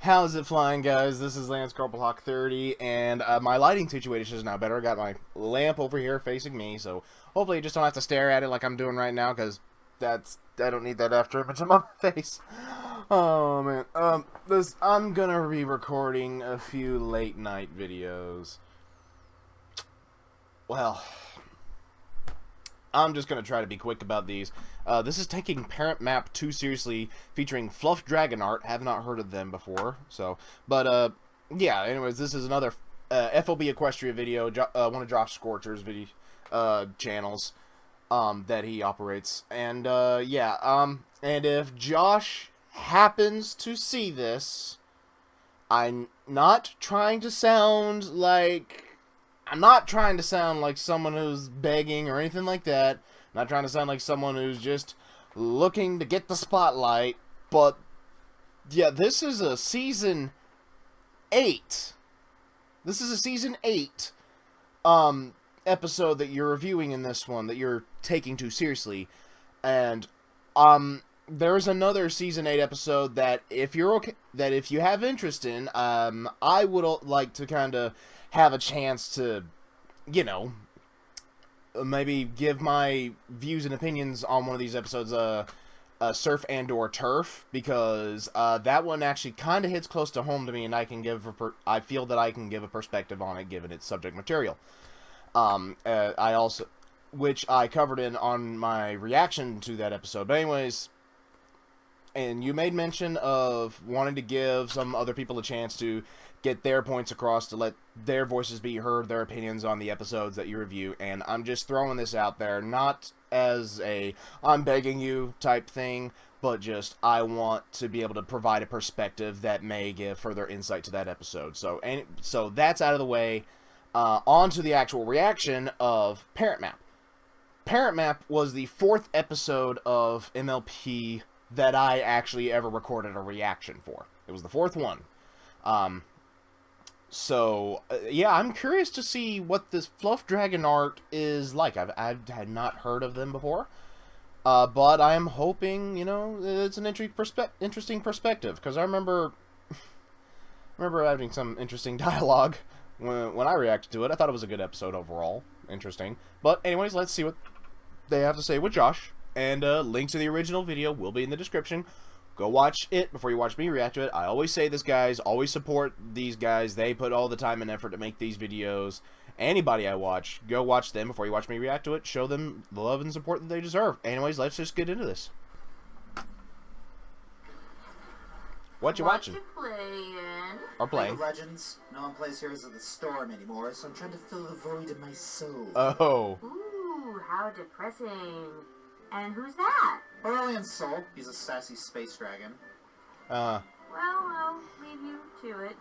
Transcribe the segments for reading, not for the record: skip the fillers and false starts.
How's it flying, guys? This is Lance Corporalhawk 30, and my lighting situation is now better. I got my lamp over here facing me, so hopefully you just don't have to stare at it like I'm doing right now, because I don't need that after image on my face. Oh, man. I'm gonna be recording a few late night videos. Well, I'm just going to try to be quick about these. This is taking Parent Map too seriously, featuring FluffDragonArt. Have not heard of them before, so... But, yeah, anyways, this is another FOB Equestria video, one of Josh Scorcher's video, channels, that he operates. And, yeah, and if Josh happens to see this, I'm not trying to sound like... I'm not trying to sound like someone who's begging or anything like that. I'm not trying to sound like someone who's just looking to get the spotlight. But, yeah, this is a Season 8. This is a Season 8 episode that you're reviewing in this one, that you're taking too seriously. And, there's another Season 8 episode that, if you're okay, that if you have interest in, I would like to kind of have a chance to, you know, maybe give my views and opinions on one of these episodes, Surf and or Turf, because that one actually kind of hits close to home to me, and I feel that I can give a perspective on it given its subject material. Which I covered on my reaction to that episode. But anyways, and you made mention of wanting to give some other people a chance to get their points across, to let their voices be heard, their opinions on the episodes that you review, and I'm just throwing this out there, not as a I'm begging you type thing, but just I want to be able to provide a perspective that may give further insight to that episode. So that's out of the way. On to the actual reaction of Parent Map. Parent Map was the 4th episode of MLP that I actually ever recorded a reaction for. It was the 4th one. So, yeah, I'm curious to see what this FluffDragonArt is like. I had not heard of them before. But I am hoping, you know, it's an interesting perspective. Because I remember having some interesting dialogue when I reacted to it. I thought it was a good episode overall. Interesting. But anyways, let's see what they have to say with Josh. And link to the original video will be in the description. Go watch it before you watch me react to it. I always say this, guys. Always support these guys. They put all the time and effort to make these videos. Anybody I watch, go watch them before you watch me react to it. Show them the love and support that they deserve. Anyways, let's just get into this. What you watching? Or playing? League of Legends. No one plays Heroes of the Storm anymore, so I'm trying to fill the void in my soul. Oh. Ooh, how depressing. And who's that? Aurelian Soul. He's a sassy space dragon. Well, I'll leave you to it.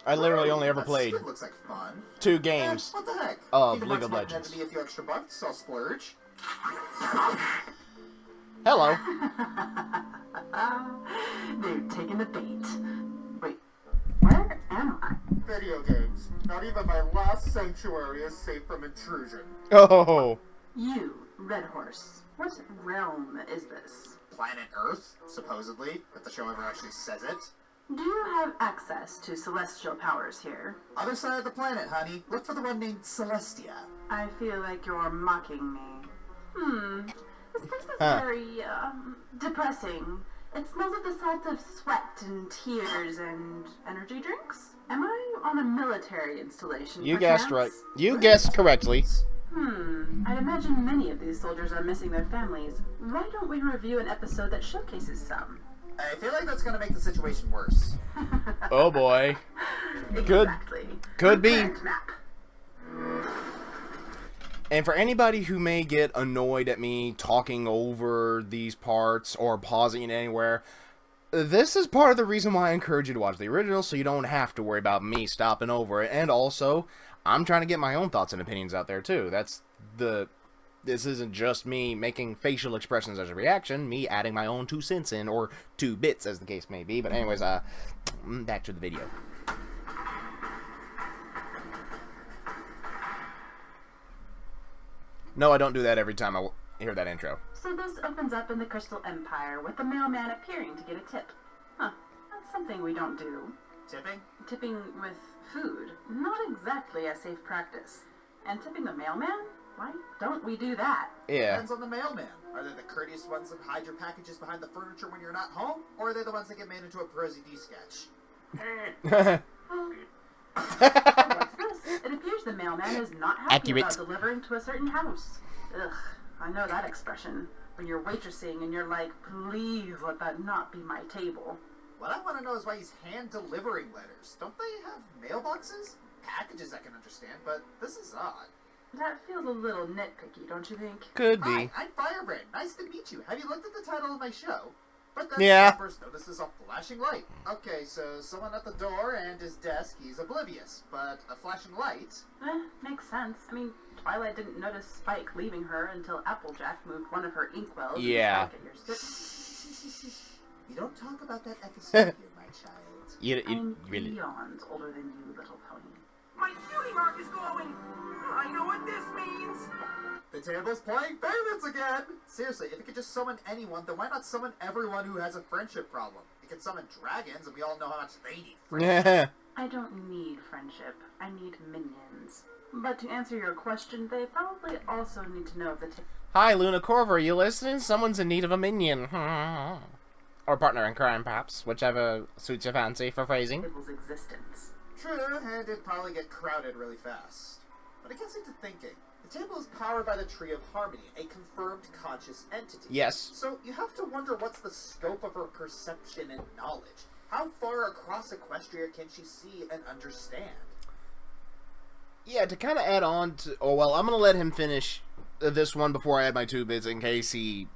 I literally only ever played looks like fun. 2 games what the heck? of League of Legends. Give me a few extra bucks, so I'll splurge. Hello. They've taken the bait. Wait, where am I? Video games. Not even my last sanctuary is safe from intrusion. Oh. You, Red Horse. What realm is this? Planet Earth, supposedly, if the show ever actually says it. Do you have access to celestial powers here? Other side of the planet, honey. Look for the one named Celestia. I feel like you're mocking me. This place is very, depressing. It smells like the salt of sweat and tears and energy drinks. Am I on a military installation? You guessed right. You guessed correctly. I'd imagine many of these soldiers are missing their families. Why don't we review an episode that showcases some? I feel like that's gonna make the situation worse. Oh boy. Exactly. Could be. Parent Map. And for anybody who may get annoyed at me talking over these parts or pausing it anywhere, this is part of the reason why I encourage you to watch the original, so you don't have to worry about me stopping over it. And also, I'm trying to get my own thoughts and opinions out there too. This isn't just me making facial expressions as a reaction, me adding my own 2 cents in, or 2 bits as the case may be. But anyways, back to the video. No, I don't do that every time I hear that intro. So this opens up in the Crystal Empire with the mailman appearing to get a tip. Huh, that's something we don't do. Tipping? Tipping with food, not exactly a safe practice. And tipping the mailman? Why don't we do that? Yeah. Depends on the mailman. Are they the courteous ones that hide your packages behind the furniture when you're not home? Or are they the ones that get made into a Prosy D sketch? What's this? It appears the mailman is not happy Accurate. about delivering to a certain house. Ugh, I know that expression. When you're waitressing and you're like, please let that not be my table. What I want to know is why he's hand-delivering letters. Don't they have mailboxes? Packages I can understand, but this is odd. That feels a little nitpicky, don't you think? Could be. Hi, I'm Firebrand. Nice to meet you. Have you looked at the title of my show? But then Yeah. I first notices a flashing light. Okay, so someone at the door and his desk, he's oblivious. But a flashing light? Makes sense. I mean, Twilight didn't notice Spike leaving her until Applejack moved one of her inkwells. Yeah. And Spike at your You don't talk about that episode here, my child. I'm Really. eons older than you, little pony. My cutie mark is glowing! I know what this means! The table's playing favorites again! Seriously, if it could just summon anyone, then why not summon everyone who has a friendship problem? It can summon dragons, and we all know how much they need friendship. Yeah. I don't need friendship. I need minions. But to answer your question, they probably also need to know the Hi, Luna Corver, you listening? Someone's in need of a minion. Or partner in crime, perhaps. Whichever suits your fancy for phrasing. table's existence. True, and it'd probably get crowded really fast. But it gets into thinking. The table is powered by the Tree of Harmony, a confirmed conscious entity. Yes. So you have to wonder what's the scope of her perception and knowledge. How far across Equestria can she see and understand? Yeah, to kind of add on to... Oh, well, I'm going to let him finish this one before I add my 2 bits in case he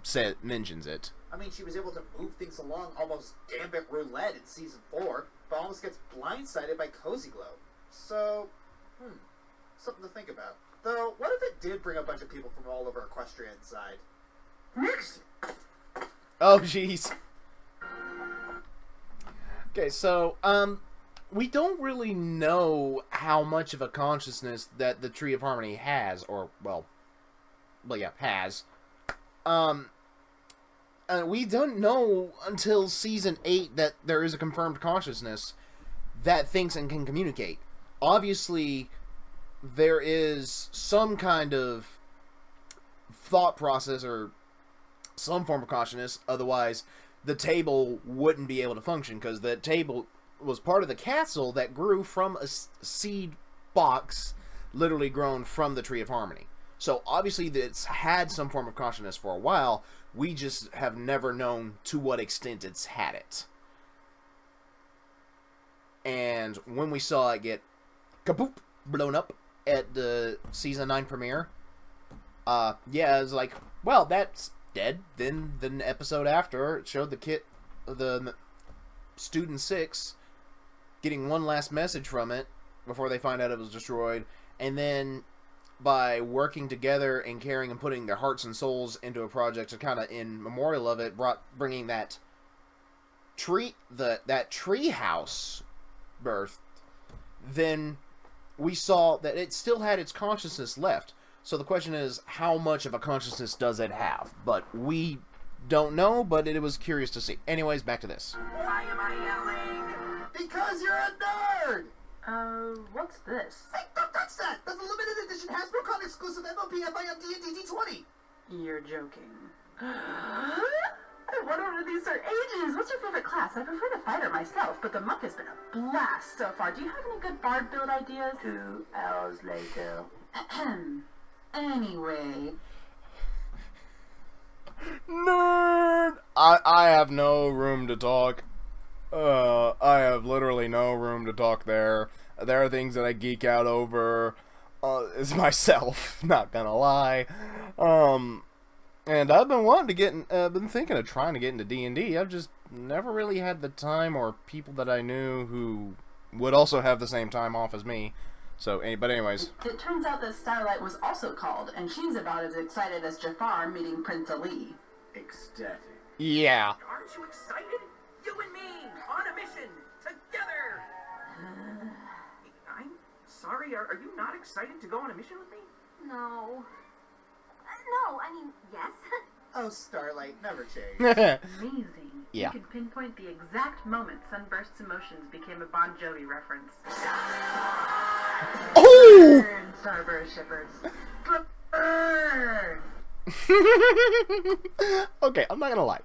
mentions it. I mean, she was able to move things along almost Gambit Roulette in Season 4, but almost gets blindsided by Cozy Glow. So, something to think about. Though, what if it did bring a bunch of people from all over Equestria inside? Next! Oh, jeez. Okay, so, we don't really know how much of a consciousness that the Tree of Harmony has, or, well, yeah, has. We don't know until Season 8 that there is a confirmed consciousness that thinks and can communicate. Obviously, there is some kind of thought process or some form of consciousness, otherwise the table wouldn't be able to function, because the table was part of the castle that grew from a seed box, literally grown from the Tree of Harmony. So obviously it's had some form of consciousness for a while, we just have never known to what extent it's had it. And when we saw it get kaboop, blown up at the Season 9 premiere, yeah, it was like, well, that's dead. Then the episode after, it showed the Student 6 getting one last message from it before they find out it was destroyed, and then by working together and caring and putting their hearts and souls into a project to kind of in memorial of it, bringing that tree house birth, then we saw that it still had its consciousness left. So the question is, how much of a consciousness does it have? But we don't know, but it was curious to see. Anyways, back to this. Why am I yelling? Because you're a nerd! What's this? Hey, don't touch that! That's a limited edition HasbroCon exclusive MOP FIM D&D D20! You're joking. I went over these for ages. What's your favorite class? I prefer the fighter myself, but the monk has been a blast so far. Do you have any good bard build ideas? 2 hours later. Anyway. Nerd! I have no room to talk. I have literally no room to talk there. There are things that I geek out over. Is myself, not gonna lie. And I've been wanting to get been thinking of trying to get into D&D. I've just never really had the time or people that I knew who would also have the same time off as me. So, but anyways. It turns out that Starlight was also called, and she's about as excited as Jafar meeting Prince Ali. Ecstatic. Yeah. Aren't you excited? You and me, on a mission, together! I'm sorry, are you not excited to go on a mission with me? No. No, I mean, yes. Oh, Starlight, never change. Amazing. Yeah. You could pinpoint the exact moment Sunburst's emotions became a Bon Jovi reference. Oh! Burn, Starburst shippers. Burn! Okay, I'm not gonna lie.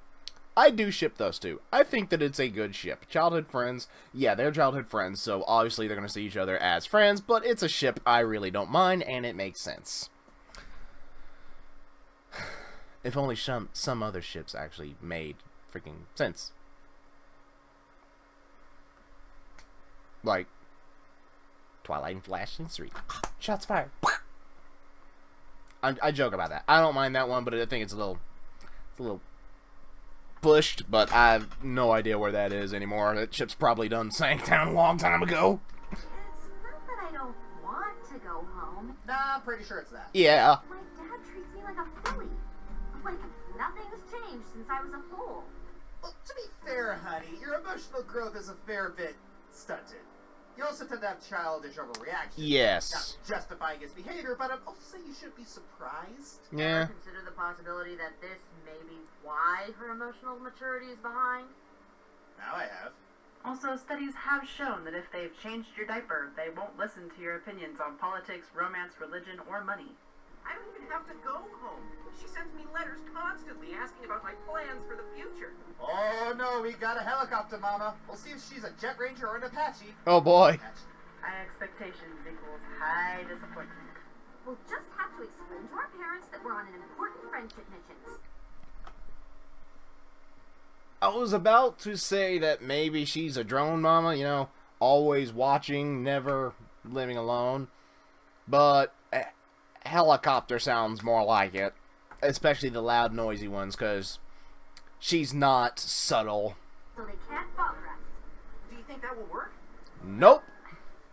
I do ship those two. I think that it's a good ship. Childhood friends, yeah, they're childhood friends, so obviously they're gonna see each other as friends, but it's a ship I really don't mind, and it makes sense. If only some other ships actually made freaking sense. Like Twilight and Flash and 3. Shots fired. I joke about that. I don't mind that one, but I think it's a little pushed, but I have no idea where that is anymore. That ship's probably done sank down a long time ago. It's not that I don't want to go home. Nah, I'm pretty sure it's that. Yeah. My dad treats me like a filly. Like nothing's changed since I was a foal. Well, to be fair, honey, your emotional growth is a fair bit stunted. You also tend to have childish overreactions. Yes. Not justifying his behavior, but I'm also saying you shouldn't be surprised. Yeah. Ever consider the possibility that this may be why her emotional maturity is behind? Now I have. Also, studies have shown that if they've changed your diaper, they won't listen to your opinions on politics, romance, religion, or money. I don't even have to go home. She sends me letters constantly asking about my plans for the future. Oh no, we got a helicopter, Mama. We'll see if she's a Jet Ranger or an Apache. Oh boy. High expectations equals high disappointment. We'll just have to explain to our parents that we're on an important friendship mission. I was about to say that maybe she's a drone mama, you know, always watching, never living alone. But helicopter sounds more like it. Especially the loud, noisy ones, because she's not subtle. So they can't bother us. Do you think that will work? Nope.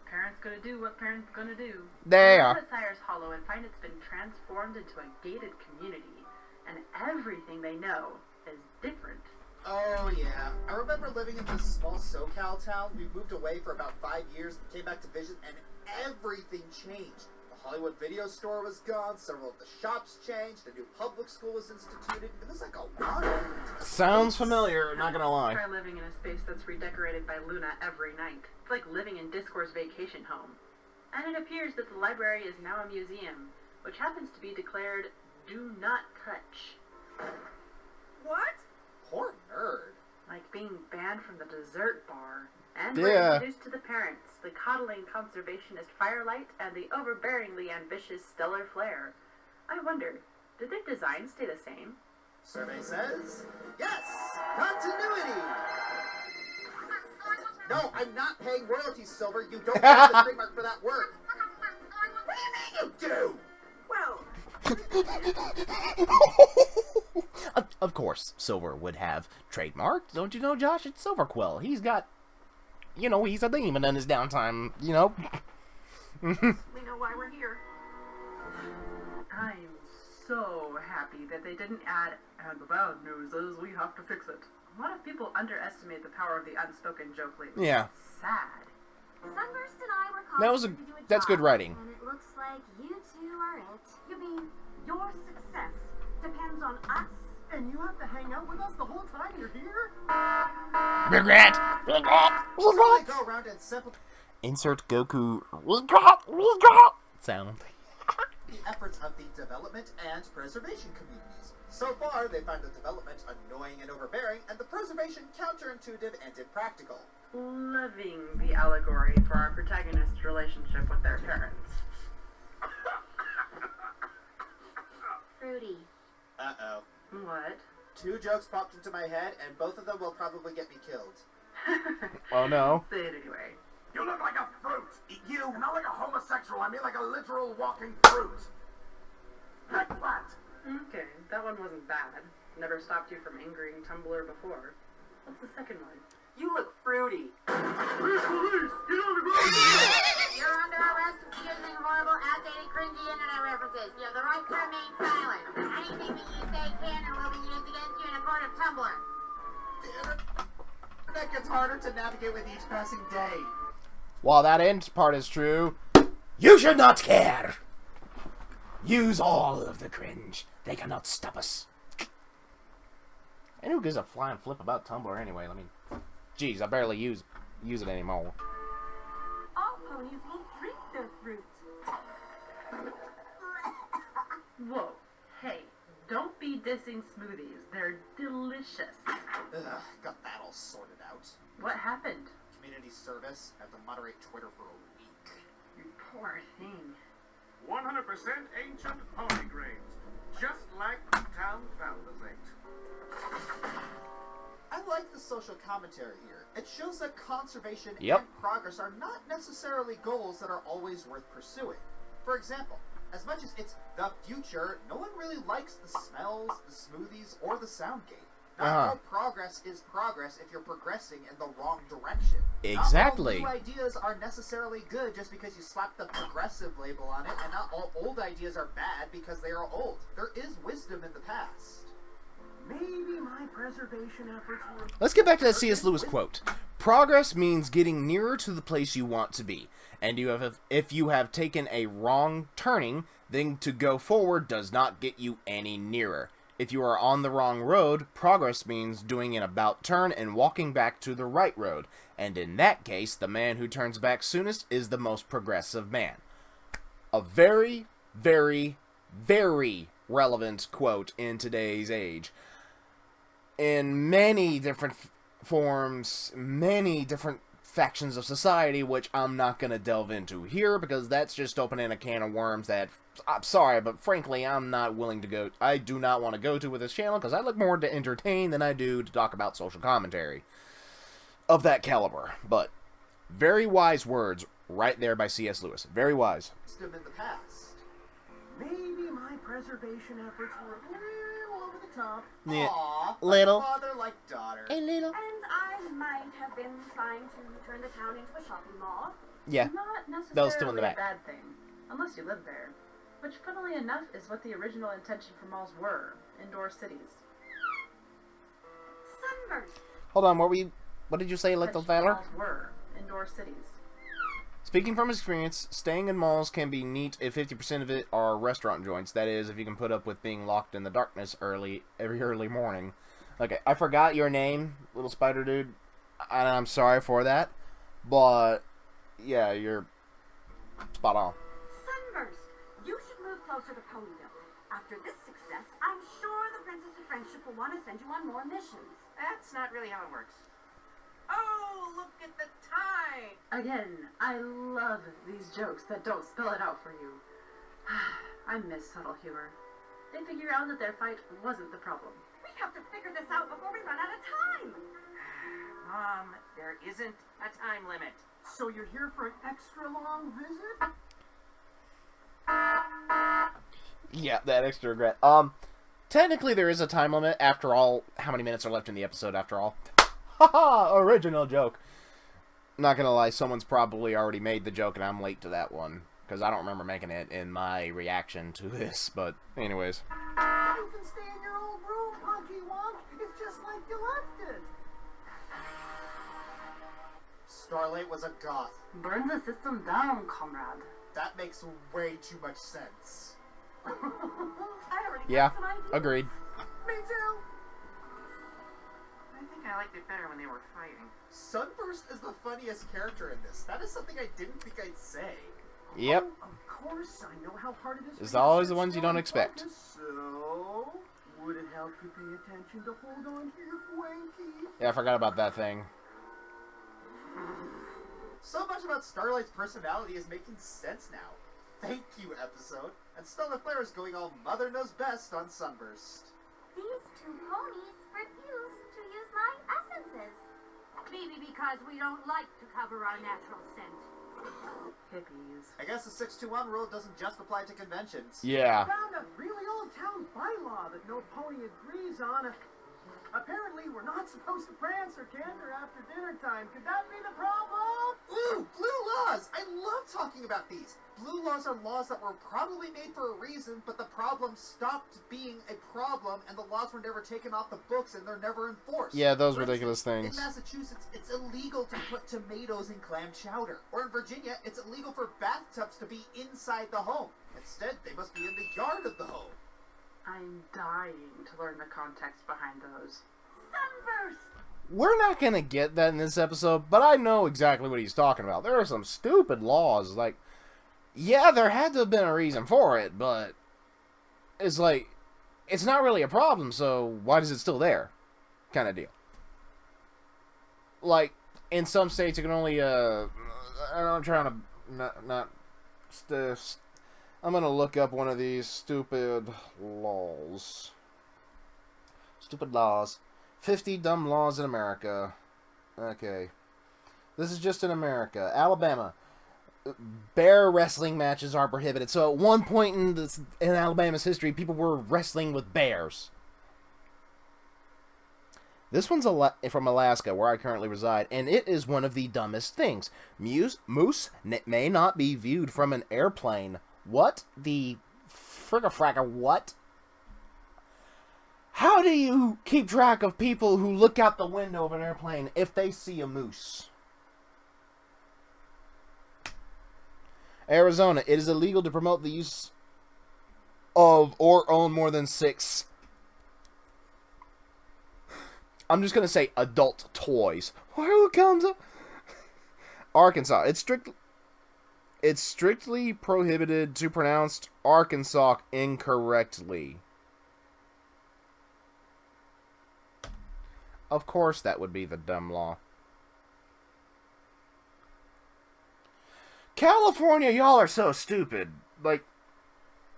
Parents gonna do what parents gonna do. They Look are. at Sire's Hollow and find it's been transformed into a gated community, and everything they know is different. Oh yeah, I remember living in this small SoCal town. We moved away for about 5 years and came back to visit, and everything changed. The Hollywood video store was gone, several of the shops changed, a new public school was instituted. It was like a lot of... Sounds familiar, not gonna lie. Try living in a space that's redecorated by Luna every night. It's like living in Discourse vacation home. And it appears that the library is now a museum, which happens to be declared do not touch. What? Poor nerd. Like being banned from the dessert bar. And Yeah. we're introduced to the parents, the coddling conservationist Firelight, and the overbearingly ambitious Stellar Flare. I wonder, did their design stay the same? Survey says, yes! Continuity! No, I'm not paying royalties, Silver. You don't have the trademark for that word. What do you mean you do? Well, Of course, Silver would have trademarked. Don't you know, Josh? It's Silverquill. He's got, you know, he's a demon in his downtime, you know. we know why we're here. I'm so happy that they didn't add, and the bad news is we have to fix it. A lot of people underestimate the power of the unspoken joke lately. Yeah. It's sad. Sunburst and I were called That was to do a that's job, good writing. And it looks like you two are it. You mean your success depends on us? And you have to hang out with us the whole time you're here? Regret! Regret! So they Regret! go around and simplify Insert Goku regret! Regret! Sound. the efforts of the development and preservation communities. So far, they find the development annoying and overbearing, and the preservation counterintuitive and impractical. Loving the allegory for our protagonist's relationship with their parents. Fruity. Uh-oh. What? 2 jokes popped into my head, and both of them will probably get me killed. Oh no. Say it anyway. You look like a fruit. You, not like a homosexual. I mean like a literal walking fruit. Like what? Okay, that one wasn't bad. Never stopped you from angering Tumblr before. What's the second one? You look fruity. You're under arrest for using horrible, outdated, cringy internet references. You have the right to remain silent. Anything that you say can and will be used against you in a court of Tumblr. The internet gets harder to navigate with each passing day. While that end part is true, you should not care. Use all of the cringe. They cannot stop us. And who gives a flying flip about Tumblr anyway? Let me... Jeez, I barely use it anymore. All ponies will drink their fruit. Whoa, hey, don't be dissing smoothies. They're delicious. Ugh, got that all sorted out. What happened? Community service. Had to moderate Twitter for a week. You poor thing. 100% ancient pony grains, just like the town founders ate. I like the social commentary here. It shows that conservation Yep. and progress are not necessarily goals that are always worth pursuing. For example, as much as it's the future, no one really likes the smells, the smoothies, or the soundgate. Not all progress is progress if you're progressing in the wrong direction. Exactly. Not all new ideas are necessarily good just because you slap the progressive label on it, and not all old ideas are bad because they are old. There is wisdom in the past. Maybe my preservation efforts were... Let's get back to that C.S. Lewis quote. Progress means getting nearer to the place you want to be. And if you have taken a wrong turning, then to go forward does not get you any nearer. If you are on the wrong road, progress means doing an about turn and walking back to the right road. And in that case, the man who turns back soonest is the most progressive man. A very, very, very relevant quote in today's age. In many different forms, many different factions of society, which I'm not going to delve into here, because that's just opening a can of worms that, I'm sorry, but frankly, I'm not willing to go, I do not want to go to with this channel, because I look more to entertain than I do to talk about social commentary of that caliber. But, very wise words right there by C.S. Lewis. Very wise. Wisdom in the past. Maybe my preservation efforts were a little over the top. Yeah. Aww, Little. like father like daughter. A little. And I might have been trying to turn the town into a shopping mall. Yeah. Not necessarily Those two in the back. a bad thing, unless you live there. Which, funnily enough, is what the original intention for malls were. Indoor cities. Sunburst. Hold on, what did you say, Little Such Feller? malls were. Indoor cities. Speaking from experience, staying in malls can be neat if 50% of it are restaurant joints. That is, if you can put up with being locked in the darkness every early morning. Okay, I forgot your name, little spider dude, and I'm sorry for that, but yeah, you're spot on. Sunburst. You should move closer to Ponyville. After this success, I'm sure the Princess of Friendship will want to send you on more missions. That's not really how it works. Oh, look at the tide! Again, I love these jokes that don't spell it out for you. I miss subtle humor. They figure out that their fight wasn't the problem. We have to figure this out before we run out of time. Mom, there isn't a time limit. So you're here for an extra long visit? Yeah, that extra regret. Technically there is a time limit after all. How many minutes are left in the episode after all? Haha, original joke. Not gonna lie, someone's probably already made the joke and I'm late to that one. Because I don't remember making it in my reaction to this, but anyways. You can stay in your old room, Punky Wonk. It's just like you left it. Starlight was a goth. Burn the system down, comrade. That makes way too much sense. I already Yeah, got some ideas. agreed. Me too. I think I liked it better when they were fighting. Sunburst is the funniest character in this. That is something I didn't think I'd say. Yep. Oh, of course, I know how hard it is. It's for you to always sit the ones you still don't and expect. focus, So, would it help you pay attention to hold on to your wanky? Yeah, I forgot about that thing. So much about Starlight's personality is making sense now. Thank you, episode. And Stella Flare is going all mother knows best on Sunburst. These two ponies refuse to use my essences. Maybe because we don't like to cover our natural scent. Hippies. I guess the 621 rule doesn't just apply to conventions. Yeah. Found a really old town bylaw that no pony agrees on. Apparently, we're not supposed to prance or canter after dinner time. Could that be the problem? Ooh, blue laws! I love talking about these. Blue laws are laws that were probably made for a reason, but the problem stopped being a problem, and the laws were never taken off the books, and they're never enforced. Yeah, those For ridiculous instance, things. In Massachusetts, it's illegal to put tomatoes in clam chowder. Or in Virginia, it's illegal for bathtubs to be inside the home. Instead, they must be in the yard of the home. I'm dying to learn the context behind those. Sunburst! We're not going to get that in this episode, but I know exactly what he's talking about. There are some stupid laws. Like, yeah, there had to have been a reason for it, but it's like, it's not really a problem, so why is it still there? Kind of deal. Like, in some states, you can only, I'm trying to I'm going to look up one of these stupid laws. Stupid laws. 50 dumb laws in America. Okay. This is just in America. Alabama. Bear wrestling matches are prohibited. So at one point in Alabama's history, people were wrestling with bears. This one's from Alaska, where I currently reside, and it is one of the dumbest things. Moose may not be viewed from an airplane. What the fricka-fracka what? How do you keep track of people who look out the window of an airplane if they see a moose? Arizona, it is illegal to promote the use of or own more than 6. I'm just going to say adult toys. Who comes up? Arkansas, it's strictly prohibited to pronounce Arkansas incorrectly. Of course that would be the dumb law. California, y'all are so stupid. Like,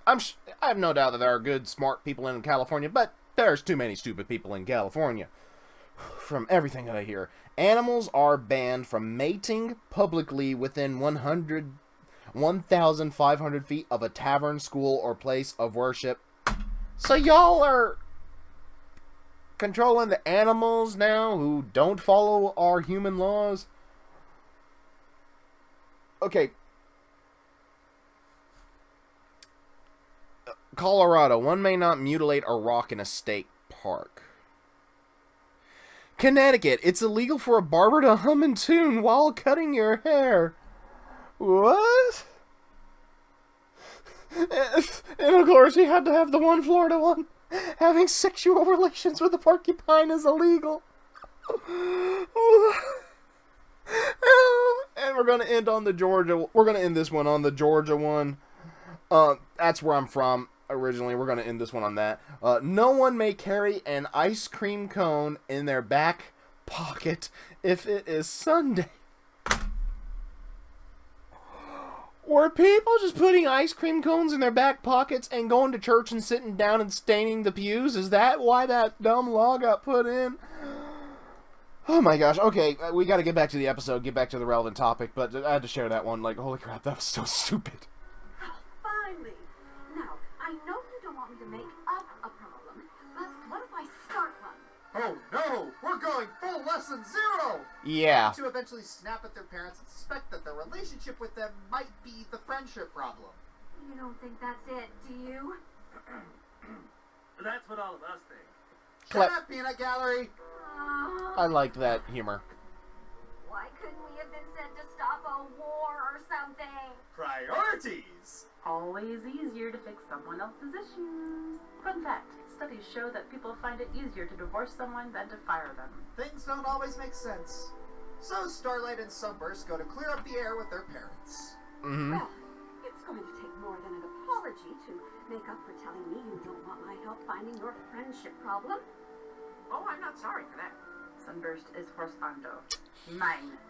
I have no doubt that there are good, smart people in California, but there's too many stupid people in California. From everything that I hear, animals are banned from mating publicly within 1,500 feet of a tavern, school, or place of worship. So y'all are controlling the animals now who don't follow our human laws? Okay. Colorado, one may not mutilate a rock in a state park. Connecticut, it's illegal for a barber to hum and tune while cutting your hair. What? And of course, you had to have the one Florida one. Having sexual relations with a porcupine is illegal. And we're going to end on the Georgia. We're going to end this one on the Georgia one. That's where I'm from originally. We're going to end this one on that. No one may carry an ice cream cone in their back pocket if it is Sunday. Were people just putting ice cream cones in their back pockets and going to church and sitting down and staining the pews? Is that why that dumb law got put in? Oh my gosh. Okay, we got to get back to the episode, get back to the relevant topic, but I had to share that one. Like, holy crap, that was so stupid. Oh, finally. Now, I know you don't want me to make up a problem, but what if I start one? Oh no! We're going full lesson 0! Yeah. To eventually snap at their parents and suspect that their relationship with them might be the friendship problem. You don't think that's it, do you? That's what all of us think. Shut up, Peanut Gallery! I liked that humor. Why couldn't we have been sent to stop a war or something? Priorities! Always easier to fix someone else's issues. Fun fact, studies show that people find it easier to divorce someone than to fire them. Things don't always make sense. So Starlight and Sunburst go to clear up the air with their parents. Mm-hmm. Well, it's going to take more than an apology to make up for telling me you don't want my help finding your friendship problem. Oh, I'm not sorry for that. Sunburst is horsepando. Mine.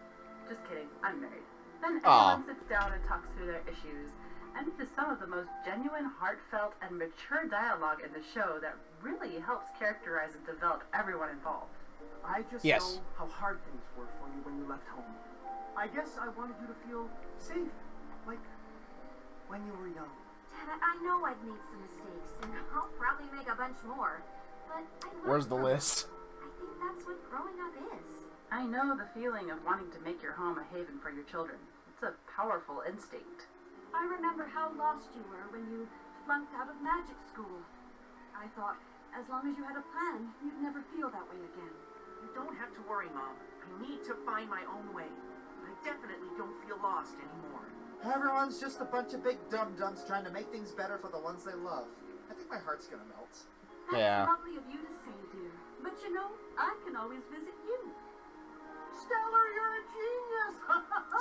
Just kidding, I'm married. Then Aw. everyone sits down and talks through their issues. And it is some of the most genuine, heartfelt, and mature dialogue in the show that really helps characterize and develop everyone involved. I just Yes. know how hard things were for you when you left home. I guess I wanted you to feel safe, like when you were young. Dad, I know I've made some mistakes, and I'll probably make a bunch more. But I love Where's the them. list? I think that's what growing up is. I know the feeling of wanting to make your home a haven for your children. It's a powerful instinct. I remember how lost you were when you flunked out of magic school. I thought, as long as you had a plan, you'd never feel that way again. You don't have to worry, Mom. I need to find my own way. I definitely don't feel lost anymore. Everyone's just a bunch of big dum-dums trying to make things better for the ones they love. I think my heart's gonna melt. That's Yeah. lovely of you to say, dear. But you know, I can always visit you. Stellar, you're a genius!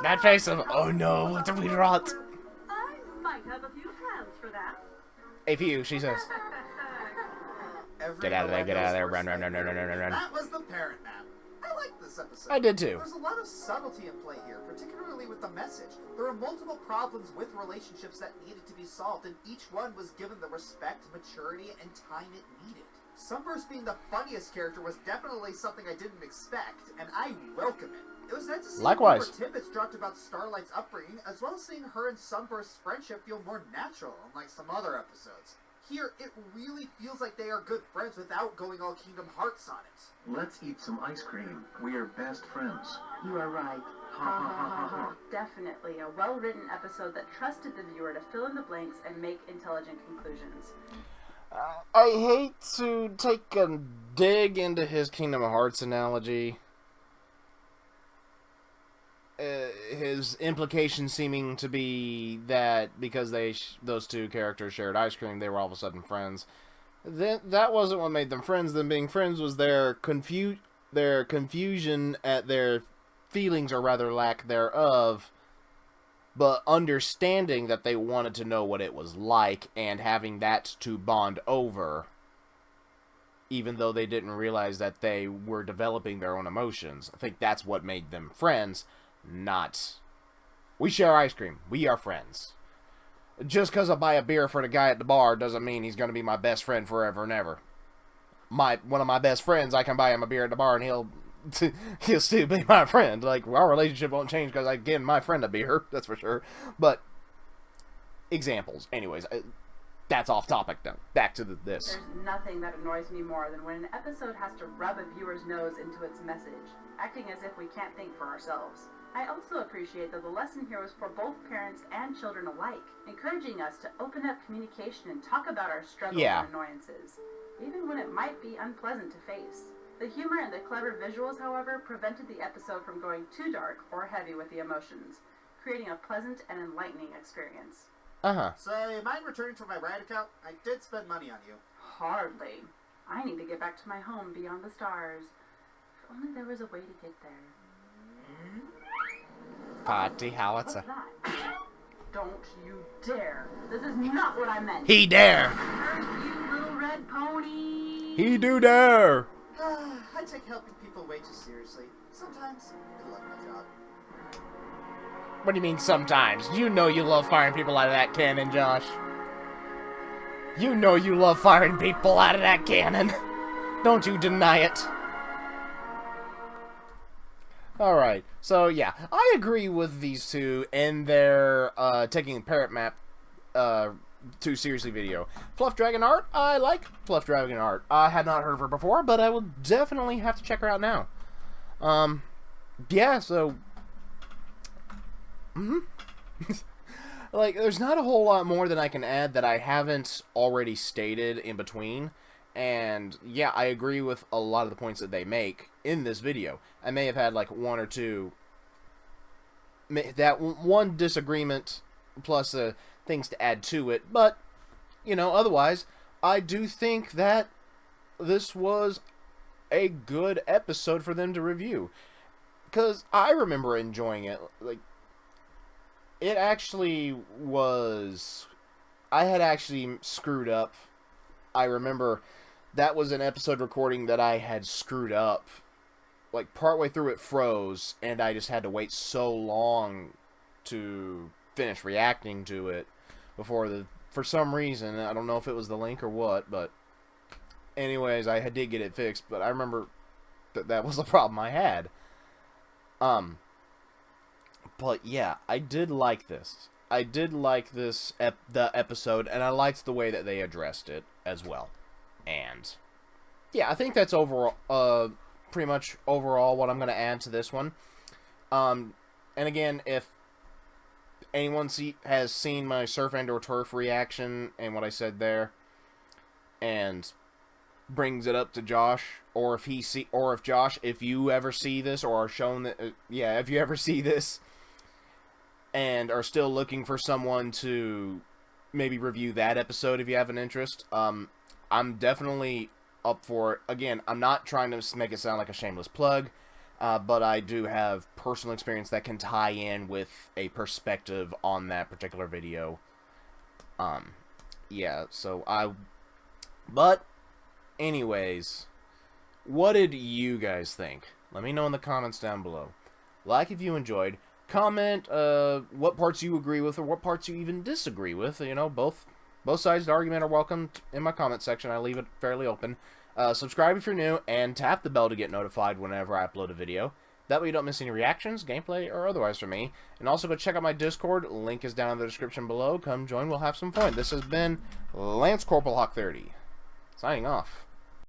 That face of, oh no, what did we rot? I might have a few plans for that. A few, she says. Get out of there, get out of there, run. That was the parent map. I like this episode. I did too. There's a lot of subtlety in play here, particularly with the message. There were multiple problems with relationships that needed to be solved, and each one was given the respect, maturity, and time it needed. Sunburst being the funniest character was definitely something I didn't expect, and I welcome it. It was nice to see more tidbits dropped about Starlight's upbringing, as well as seeing her and Sunburst's friendship feel more natural, unlike some other episodes. Here, it really feels like they are good friends without going all Kingdom Hearts on it. Let's eat some ice cream. We are best friends. You are right. Ha ha ha ha ha. Definitely a well-written episode that trusted the viewer to fill in the blanks and make intelligent conclusions. I hate to take a dig into his Kingdom Hearts analogy. His implication seeming to be that because those two characters shared ice cream, they were all of a sudden friends. That wasn't what made them friends. Them being friends was their confusion at their feelings, or rather lack thereof, but understanding that they wanted to know what it was like and having that to bond over, even though they didn't realize that they were developing their own emotions. I think that's what made them friends. Not, we share ice cream, we are friends. Just because I buy a beer for the guy at the bar doesn't mean he's going to be my best friend forever and ever. One of my best friends, I can buy him a beer at the bar and he'll still be my friend. Like, our relationship won't change because I give my friend a beer, that's for sure. But, examples. Anyways, that's off topic though. Back to this. There's nothing that annoys me more than when an episode has to rub a viewer's nose into its message, acting as if we can't think for ourselves. I also appreciate that the lesson here was for both parents and children alike, encouraging us to open up communication and talk about our struggles and annoyances, even when it might be unpleasant to face. The humor and the clever visuals, however, prevented the episode from going too dark or heavy with the emotions, creating a pleasant and enlightening experience. So, you mind returning to my ride account? I did spend money on you. Hardly. I need to get back to my home beyond the stars. If only there was a way to get there. Party howitzer. What's that? Don't you dare. This is not what I meant. He dare. Curse you, little red pony. He do dare. I take helping people way too seriously. Sometimes, I love my job. What do you mean sometimes? You know you love firing people out of that cannon, Josh. You know you love firing people out of that cannon. Don't you deny it. Alright, so yeah, I agree with these two and their taking Parrot Map too seriously video. FluffDragonArt, I like FluffDragonArt. I had not heard of her before, but I will definitely have to check her out now. Yeah, so... like, there's not a whole lot more that I can add that I haven't already stated in between. And, yeah, I agree with a lot of the points that they make in this video. I may have had, like, one or two... that one disagreement plus things to add to it. But, you know, otherwise, I do think that this was a good episode for them to review. Because I remember enjoying it. Like, it actually was... I had actually screwed up. I remember that was an episode recording that I had screwed up. Like, partway through it froze, and I just had to wait so long to finish reacting to it before for some reason, I don't know if it was the link or what, but anyways, I did get it fixed, but I remember that was the problem I had. But yeah, I did like this. I did like the episode, and I liked the way that they addressed it as well. And yeah, I think that's overall, pretty much overall what I'm going to add to this one. And again, if anyone has seen my Surf and or Turf reaction and what I said there, and brings it up to Josh, or if Josh, if you ever see this or are shown that, if you ever see this and are still looking for someone to maybe review that episode if you have an interest, I'm definitely up for it. Again, I'm not trying to make it sound like a shameless plug, but I do have personal experience that can tie in with a perspective on that particular video. Yeah, so but anyways, what did you guys think? Let me know in the comments down below. Like if you enjoyed. Comment what parts you agree with or what parts you even disagree with. You know, both sides of the argument are welcome in my comment section. I leave it fairly open. Subscribe if you're new, and tap the bell to get notified whenever I upload a video. That way you don't miss any reactions, gameplay, or otherwise from me. And also go check out my Discord. Link is down in the description below. Come join, we'll have some fun. This has been Lance Corporal Hawk 30, signing off.